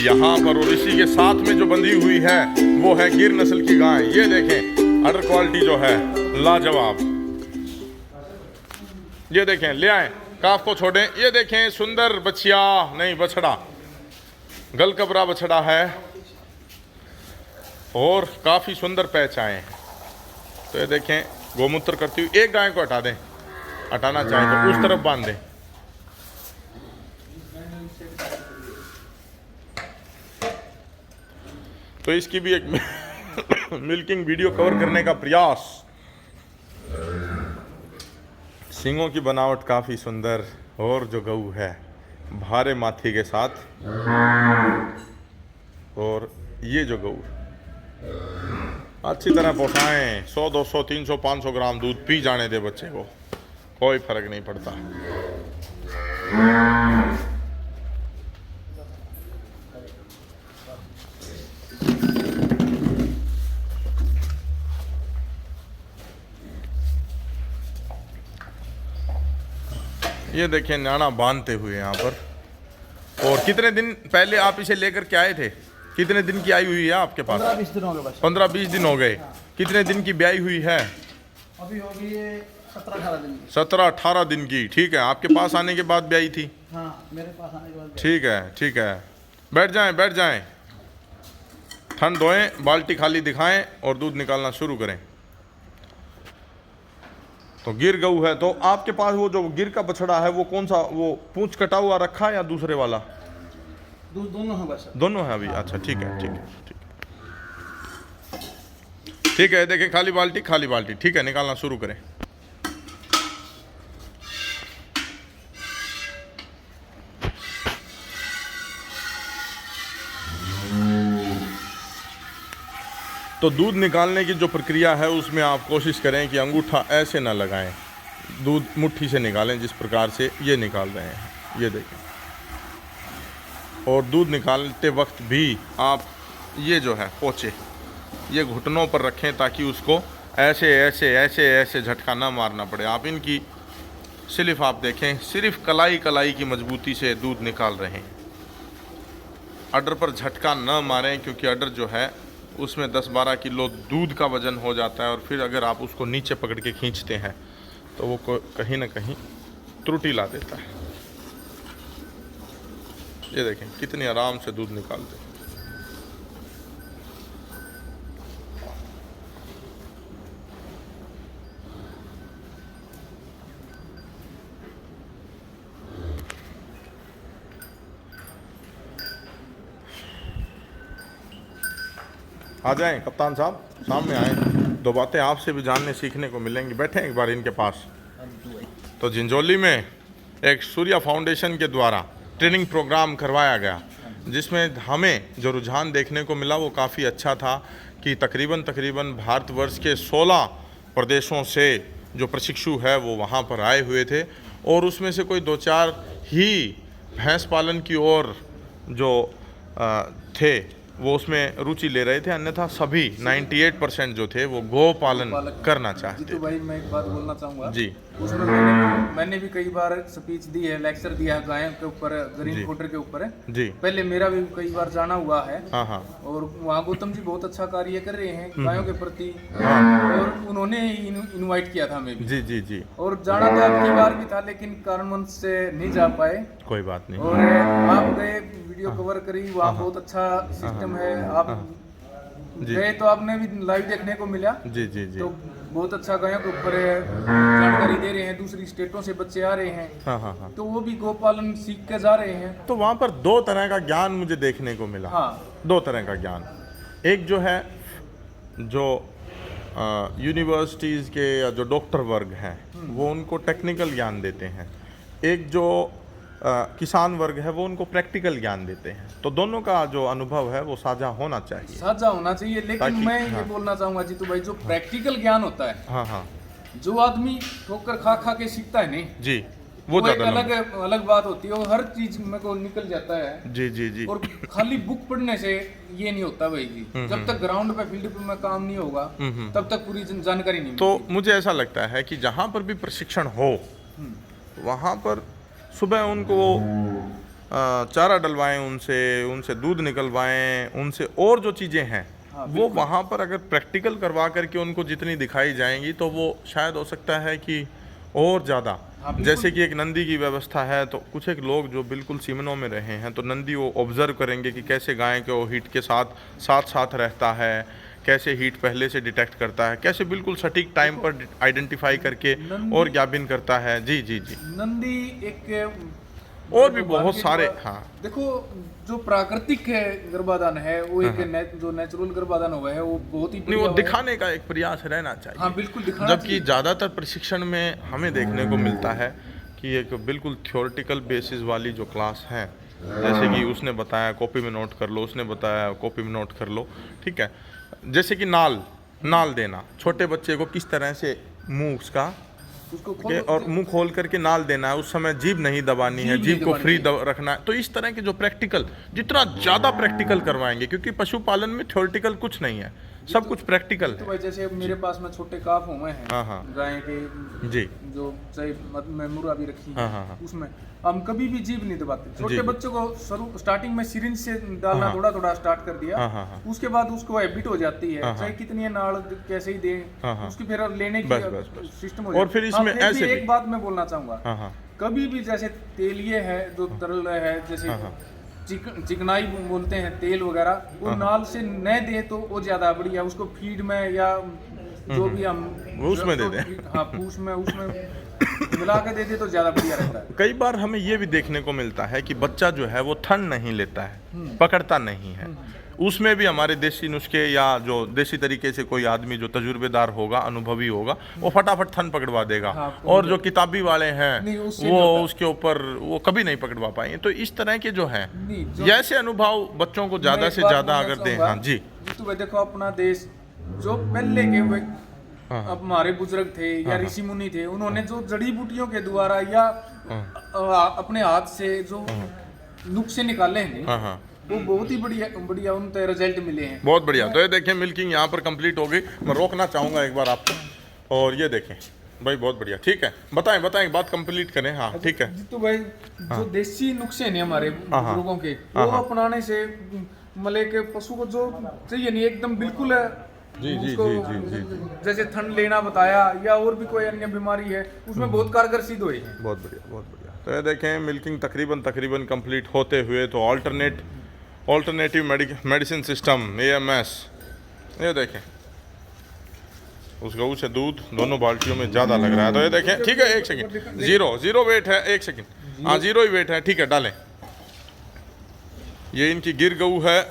यहाँ पर, और इसी के साथ में जो बंधी हुई है वो है गिर नस्ल की गाय। ये देखें अडर क्वालिटी जो है लाजवाब। ये देखें, ले आए काफ को छोड़ें। ये देखें सुंदर बछिया नहीं बछड़ा, गलकबरा बछड़ा है और काफ़ी सुंदर पहचाए हैं। तो ये देखें गोमूत्र करती हुई। एक गाय को हटा दें, हटाना चाहें तो उस तरफ बांध दें। तो इसकी भी एक मिल्किंग वीडियो कवर करने का प्रयास। सींगों की बनावट काफ़ी सुंदर, और जो गऊ है भारे माथी के साथ, और ये जो गऊ अच्छी तरह पोसाएं। 100 200 300 500 ग्राम दूध पी जाने दे बच्चे को, कोई फर्क नहीं पड़ता। ये देखें नाना बांधते हुए यहाँ पर। और कितने दिन पहले आप इसे लेकर के आए थे? कितने दिन की आई हुई है आपके पास? 15-20 दिन हो गए बस। 15-20 दिन हो गए। कितने दिन की ब्याई हुई है? अभी होगी ये 17-18 दिन की। 17-18 दिन की। ठीक है, आपके पास आने के बाद ब्याई थी? हाँ, मेरे पास आने के बाद। ठीक है, ठीक है। बैठ जाएं, बैठ जाएं। ठंड धोएं, बाल्टी खाली दिखाएं और दूध निकालना शुरू करें। तो गिर गऊ है। तो आपके पास वो जो गिर का बछड़ा है वो कौन सा, वो पूंछ कटा हुआ रखा है या दूसरे वाला? दोनों है बस। दोनों है अभी। अच्छा ठीक है, ठीक है, ठीक है, ठीक है। देखें खाली बाल्टी, खाली बाल्टी। ठीक है, निकालना शुरू करें। तो दूध निकालने की जो प्रक्रिया है उसमें आप कोशिश करें कि अंगूठा ऐसे ना लगाएं, दूध मुट्ठी से निकालें जिस प्रकार से ये निकाल रहे हैं। ये देखें। और दूध निकालते वक्त भी आप ये जो है पोचे ये घुटनों पर रखें ताकि उसको ऐसे ऐसे ऐसे ऐसे झटका ना मारना पड़े। आप इनकी सिर्फ आप देखें, सिर्फ कलाई कलाई की मजबूती से दूध निकाल रहे हैं। अडर पर झटका न मारें क्योंकि अडर जो है उसमें 10-12 किलो दूध का वजन हो जाता है, और फिर अगर आप उसको नीचे पकड़ के खींचते हैं तो वो कहीं ना कहीं त्रुटि ला देता है। ये देखें कितनी आराम से दूध निकालते हैं। आ जाएं कप्तान साहब, सामने आएँ। 2 बातें आपसे भी जानने सीखने को मिलेंगी। बैठें एक बार इनके पास। तो जिंजोली में एक सूर्या फाउंडेशन के द्वारा ट्रेनिंग प्रोग्राम करवाया गया, जिसमें हमें जो रुझान देखने को मिला वो काफ़ी अच्छा था कि तकरीबन भारतवर्ष के 16 प्रदेशों से जो प्रशिक्षु है वो वहाँ पर आए हुए थे, और उसमें से कोई 2-4 ही भैंस पालन की ओर जो थे वो उसमें रुचि ले रहे थे, अन्यथा सभी 98% जो थे वो गौ पालन करना चाहते थे। तो भाई मैं एक बात बोलना चाहूँगा जी। उसमें मैंने भी कई बार स्पीच दी है, लेक्चर दिया है गायों के ऊपर, ग्रीन फूडर के ऊपर है जी। पहले मेरा भी कई बार जाना हुआ है। हाँ हाँ। और वहाँ गौतम जी बहुत अच्छा कार्य कर रहे हैं गायों के प्रति, और उन्होंने इनवाइट किया था हमें भी। जी जी जी। और जाना तो आपकी बार भी था, लेकिन कारणवश से नहीं जा पाए। कोई बात नहीं। और आप गए, वीडियो कवर करी, वहाँ बहुत अच्छा सिस्टम है। आप गए तो आपने भी लाइव देखने को मिला। जी जी जी। तो बहुत अच्छा गायों के ऊपर जानकारी दे रहे हैं, दूसरी स्टेटों से बच्चे आ रहे हैं। हाँ हाँ हाँ। तो वो भी गोपालन सीख के जा रहे हैं। तो वहाँ पर 2 तरह का ज्ञान मुझे देखने को मिला। हाँ। 2 तरह का ज्ञान। एक जो है जो यूनिवर्सिटीज़ के या जो डॉक्टर वर्ग हैं वो उनको टेक्निकल ज्ञान देते हैं। एक जो किसान वर्ग है वो उनको प्रैक्टिकल ज्ञान देते हैं। तो दोनों का जो अनुभव है वो साझा होना चाहिए। साझा होना चाहिए, लेकिन मैं ये बोलना चाहूँगा जीतू भाई, जो प्रैक्टिकल ज्ञान होता है, हाँ हाँ, जो आदमी ठोकर खा खा के सीखता है नहीं जी, वो एक अलग बात होती है। वो हर चीज में को निकल जाता है। जी जी जी। और खाली बुक पढ़ने से ये नहीं होता भाई जी। जब तक ग्राउंड पे फील्ड पे में काम नहीं होगा तब तक पूरी जानकारी नहीं तो मुझे ऐसा लगता है कि जहाँ पर भी प्रशिक्षण हो वहाँ पर सुबह उनको चारा डलवाएं उनसे, उनसे दूध निकलवाएं, उनसे और जो चीज़ें हैं वो वहाँ पर अगर प्रैक्टिकल करवा करके उनको जितनी दिखाई जाएंगी तो वो शायद हो सकता है कि और ज़्यादा, जैसे कि एक नंदी की व्यवस्था है, तो कुछ एक लोग जो बिल्कुल सीमनों में रहे हैं तो नंदी वो ऑब्ज़र्व करेंगे कि कैसे गाय के वो हीट के साथ साथ रहता है, कैसे हीट पहले से डिटेक्ट करता है, कैसे बिल्कुल सटीक टाइम पर आइडेंटिफाई करके और ज्ञापन करता है। जी जी जी। नंदी एक और भी बहुत सारे, हाँ देखो जो प्राकृतिक है गर्भाधान है वो एक जो नेचुरल गर्भाधान हुआ है वो बहुत ही नहीं, वो दिखाने का एक प्रयास रहना चाहिए। हाँ बिल्कुल दिखाना जबकि ज़्यादातर प्रशिक्षण में हमें देखने को मिलता है कि एक बिल्कुल थ्योरेटिकल बेसिस वाली जो क्लास है, जैसे कि उसने बताया कॉपी में नोट कर लो, उसने बताया कॉपी में नोट कर लो, ठीक है। जैसे कि नाल देना, छोटे बच्चे को किस तरह से मुंह उसका और मुंह खोल करके नाल देना है, उस समय जीभ नहीं दबानी है, जीभ को फ्री रखना है। तो इस तरह के जो प्रैक्टिकल, जितना ज़्यादा प्रैक्टिकल करवाएंगे, क्योंकि पशुपालन में थ्योरेटिकल कुछ नहीं है, सब कुछ प्रैक्टिकल है। तो भाई जैसे मेरे पास में छोटे काफ हुए हैं, गाय के जी, जो चाहे मैं मुर्गा भी रखी है, उसमें हम कभी भी जीभ नहीं दबाते। छोटे बच्चों को स्टार्टिंग में सिरिंज से डालना थोड़ा थोड़ा स्टार्ट कर दिया, उसके बाद उसको हैबिट हो जाती है, चाहे कितनी नाड़ कैसे ही दे, उसकी फिर लेने की सिस्टम हो। और फिर इसमें ऐसे एक बात मैं बोलना चाहूंगा, कभी भी जैसे तेलिए है जो तरल है, जैसे चिकनाई बोलते हैं तेल वगैरह, वो नाल से न दे तो वो ज्यादा बढ़िया, उसको फीड में या जो भी हम उसमें दे दें, हाँ पूछ में उसमें मिला के दे दे तो ज्यादा बढ़िया रहता है। कई बार हमें ये भी देखने को मिलता है कि बच्चा जो है वो थन नहीं लेता है, पकड़ता नहीं है। उसमें भी हमारे देसी नुस्खे या जो देसी तरीके से कोई आदमी जो तजुर्बेदार होगा, अनुभवी होगा, वो फटाफट थन पकड़वा देगा। और जो किताबी वाले हैं वो उसके ऊपर वो कभी नहीं पकड़वा पाएंगे। तो इस तरह के जो है ऐसे अनुभव बच्चों को ज़्यादा से ज़्यादा अगर दें। हाँ जी, तो देखो अपना देश जो पहले के अब हमारे बुजुर्ग थे या ऋषि मुनि थे, उन्होंने जो जड़ी बूटियों के द्वारा या अपने हाथ से जो नुस्खे निकाले हैं वो बहुत ही बढ़िया उनके रिजल्ट मिले हैं। बहुत बढ़िया। तो ये देखें मिल्किंग यहाँ पर कंप्लीट हो गई। मैं रोकना चाहूँगा एक बार आपको, और ये देखें भाई बहुत बढ़िया। ठीक है, बताएं बात कंप्लीट करें। हाँ ठीक है। तो भाई जो देसी नुस्खे हैं हमारे बुजुर्गों के, वो अपनाने से मले के पशु को जो चाहिए नहीं एकदम बिल्कुल जी जी जी जी जी जी जैसे ठंड लेना बताया या और भी कोई अन्य बीमारी है उसमें बहुत कारगर सिद्ध हुई है। बहुत बढ़िया बहुत बढ़िया। तो ये देखें मिल्किंग तकरीबन कंप्लीट होते हुए तो ऑल्टरनेटिव मेडिसिन सिस्टम AMS, ये देखें उस गऊ से दूध दोनों बाल्टियों में ज़्यादा लग रहा है। तो ये देखें, ठीक है, एक सेकेंड, जीरो वेट है, एक सेकेंड, हाँ जीरो ही वेट है, ठीक है डालें। ये इनकी गिर गऊ है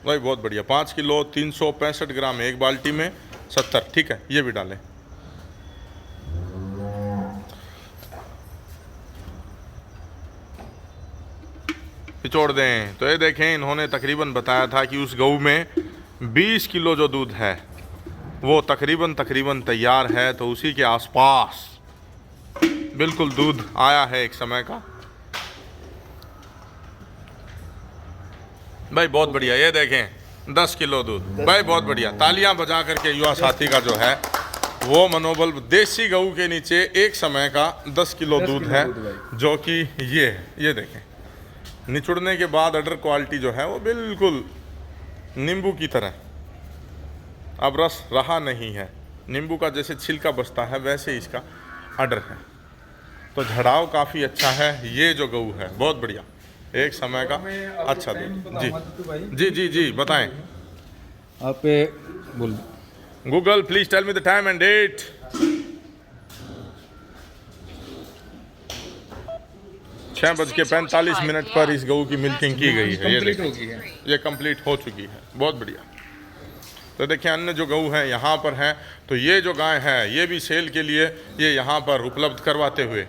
भाई, बहुत बढ़िया। 5 किलो 365 ग्राम एक बाल्टी में 70, ठीक है, ये भी डालें। निचोड़ दें। तो ये देखें इन्होंने तकरीबन बताया था कि उस गऊ में 20 किलो जो दूध है वो तकरीबन तैयार है। तो उसी के आसपास बिल्कुल दूध आया है एक समय का। भाई बहुत बढ़िया। ये देखें 10 किलो दूध, भाई बहुत बढ़िया। तालियां बजा करके युवा साथी का जो है वो मनोबल, देसी गऊ के नीचे एक समय का 10 किलो दूध है, जो कि ये देखें निचुड़ने के बाद अडर क्वालिटी जो है वो बिल्कुल नींबू की तरह, अब रस रहा नहीं है, नींबू का जैसे छिलका बचता है वैसे इसका अडर है। तो झड़ाव काफ़ी अच्छा है। ये जो गऊ है बहुत बढ़िया, एक समय का अच्छा दूध। जी जी जी बताएं। आप बोल Google please tell me the time and date. 6:45 पर इस गऊ की मिल्किंग की गई है। ये कंप्लीट हो चुकी है। बहुत बढ़िया। तो देखिए अन्य जो गऊ हैं यहाँ पर हैं। तो ये जो गाय है ये भी सेल के लिए ये यहाँ पर उपलब्ध करवाते हुए